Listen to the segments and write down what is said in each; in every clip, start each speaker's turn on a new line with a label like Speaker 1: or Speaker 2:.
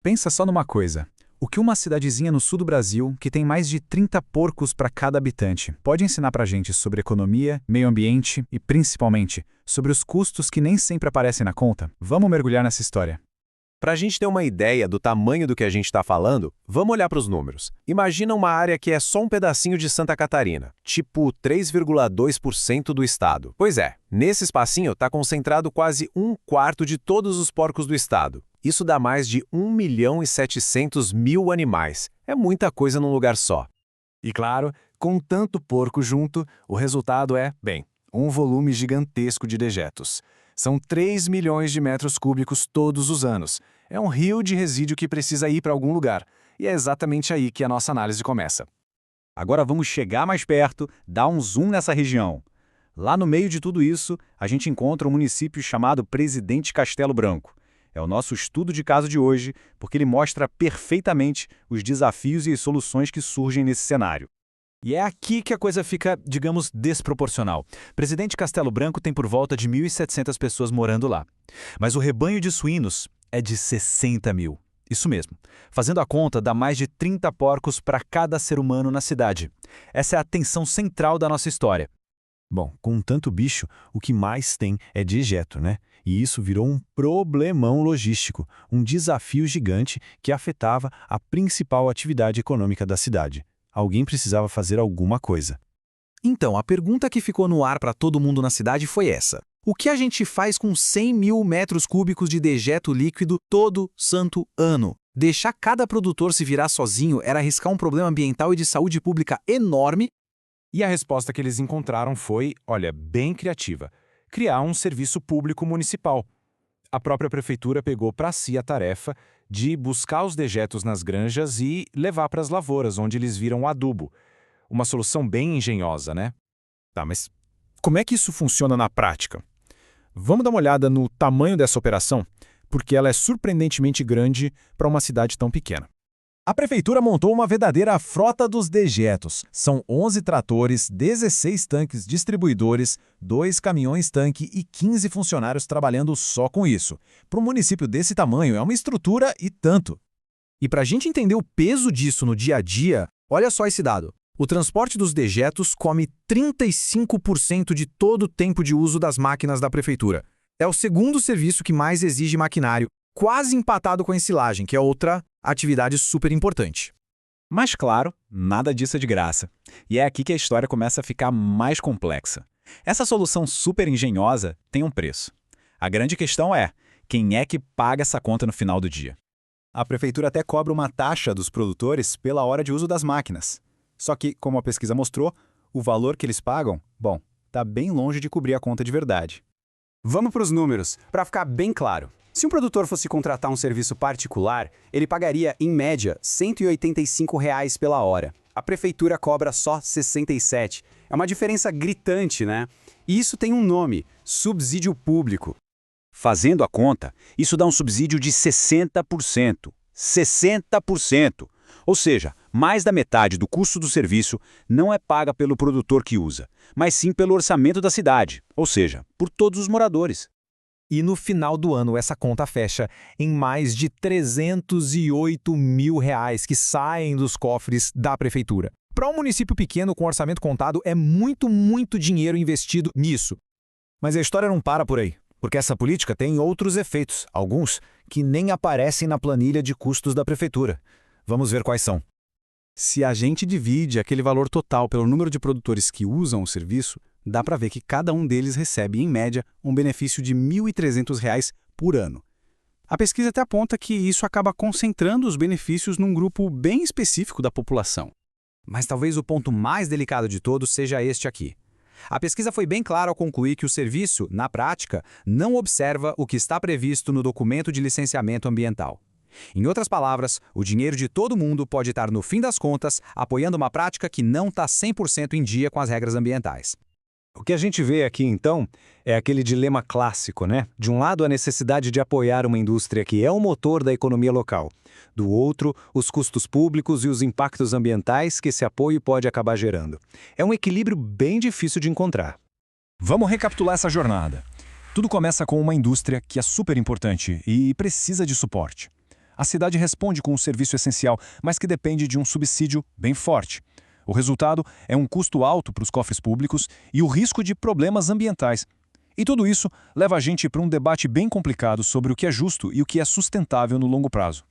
Speaker 1: Pensa só numa coisa. O que uma cidadezinha no sul do Brasil, que tem mais de 30 porcos para cada habitante, pode ensinar pra gente sobre economia, meio ambiente e, principalmente, sobre os custos que nem sempre aparecem na conta? Vamos mergulhar nessa história.
Speaker 2: Para a gente ter uma ideia do tamanho do que a gente está falando, vamos olhar para os números. Imagina uma área que é só um pedacinho de Santa Catarina, tipo 3,2% do estado. Pois é, nesse espacinho está concentrado quase um quarto de todos os porcos do estado. Isso dá mais de 1.700.000 animais. É muita coisa num lugar só.
Speaker 3: E claro, com tanto porco junto, o resultado é, bem, um volume gigantesco de dejetos. São 3 milhões de metros cúbicos todos os anos. É um rio de resíduo que precisa ir para algum lugar. E é exatamente aí que a nossa análise começa.
Speaker 1: Agora vamos chegar mais perto, dar um zoom nessa região. Lá no meio de tudo isso, a gente encontra um município chamado Presidente Castelo Branco. É o nosso estudo de caso de hoje, porque ele mostra perfeitamente os desafios e as soluções que surgem nesse cenário.
Speaker 4: E é aqui que a coisa fica, digamos, desproporcional. Presidente Castelo Branco tem por volta de 1.700 pessoas morando lá. Mas o rebanho de suínos é de 60 mil. Isso mesmo. Fazendo a conta, dá mais de 30 porcos para cada ser humano na cidade. Essa é a tensão central da nossa história.
Speaker 5: Bom, com tanto bicho, o que mais tem é dejeto, né? E isso virou um problemão logístico, um desafio gigante que afetava a principal atividade econômica da cidade. Alguém precisava fazer alguma coisa.
Speaker 4: Então, a pergunta que ficou no ar para todo mundo na cidade foi essa. O que a gente faz com 100 mil metros cúbicos de dejeto líquido todo santo ano? Deixar cada produtor se virar sozinho era arriscar um problema ambiental e de saúde pública enorme.
Speaker 3: E a resposta que eles encontraram foi, olha, bem criativa: criar um serviço público municipal. A própria prefeitura pegou para si a tarefa de buscar os dejetos nas granjas e levar para as lavouras, onde eles viram o adubo. Uma solução bem engenhosa, né?
Speaker 1: Tá, mas como é que isso funciona na prática? Vamos dar uma olhada no tamanho dessa operação, porque ela é surpreendentemente grande para uma cidade tão pequena.
Speaker 6: A prefeitura montou uma verdadeira frota dos dejetos. São 11 tratores, 16 tanques distribuidores, 2 caminhões-tanque e 15 funcionários trabalhando só com isso. Para um município desse tamanho, é uma estrutura e tanto.
Speaker 4: E para a gente entender o peso disso no dia a dia, olha só esse dado. O transporte dos dejetos come 35% de todo o tempo de uso das máquinas da prefeitura. É o segundo serviço que mais exige maquinário, quase empatado com a ensilagem, que é outra atividade super importante.
Speaker 1: Mas claro, nada disso é de graça. E é aqui que a história começa a ficar mais complexa. Essa solução super engenhosa tem um preço. A grande questão é, quem é que paga essa conta no final do dia? A prefeitura até cobra uma taxa dos produtores pela hora de uso das máquinas. Só que, como a pesquisa mostrou, o valor que eles pagam, bom, está bem longe de cobrir a conta de verdade.
Speaker 7: Vamos para os números, para ficar bem claro. Se um produtor fosse contratar um serviço particular, ele pagaria, em média, R$ 185 pela hora. A prefeitura cobra só R$ 67. É uma diferença gritante, né? E isso tem um nome: subsídio público.
Speaker 2: Fazendo a conta, isso dá um subsídio de 60%. 60%! Ou seja, mais da metade do custo do serviço não é paga pelo produtor que usa, mas sim pelo orçamento da cidade, ou seja, por todos os moradores.
Speaker 6: E no final do ano, essa conta fecha em mais de R$ 308 mil que saem dos cofres da prefeitura. Para um município pequeno com orçamento contado, é muito dinheiro investido nisso. Mas a história não para por aí, porque essa política tem outros efeitos, alguns que nem aparecem na planilha de custos da prefeitura. Vamos ver quais são.
Speaker 1: Se a gente divide aquele valor total pelo número de produtores que usam o serviço, dá para ver que cada um deles recebe, em média, um benefício de R$ 1.300 por ano. A pesquisa até aponta que isso acaba concentrando os benefícios num grupo bem específico da população.
Speaker 4: Mas talvez o ponto mais delicado de todos seja este aqui. A pesquisa foi bem clara ao concluir que o serviço, na prática, não observa o que está previsto no documento de licenciamento ambiental. Em outras palavras, o dinheiro de todo mundo pode estar, no fim das contas, apoiando uma prática que não está 100% em dia com as regras ambientais.
Speaker 5: O que a gente vê aqui, então, é aquele dilema clássico, né? De um lado, a necessidade de apoiar uma indústria que é o motor da economia local. Do outro, os custos públicos e os impactos ambientais que esse apoio pode acabar gerando. É um equilíbrio bem difícil de encontrar.
Speaker 6: Vamos recapitular essa jornada. Tudo começa com uma indústria que é super importante e precisa de suporte.
Speaker 8: A cidade responde com um serviço essencial, mas que depende de um subsídio bem forte. O resultado é um custo alto para os cofres públicos e o risco de problemas ambientais. E tudo isso leva a gente para um debate bem complicado sobre o que é justo e o que é sustentável no longo prazo.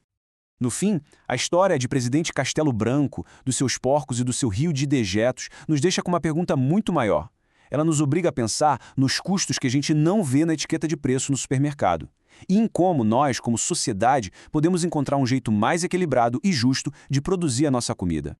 Speaker 2: No fim, a história de Presidente Castelo Branco, dos seus porcos e do seu rio de dejetos nos deixa com uma pergunta muito maior. Ela nos obriga a pensar nos custos que a gente não vê na etiqueta de preço no supermercado. E em como nós, como sociedade, podemos encontrar um jeito mais equilibrado e justo de produzir a nossa comida.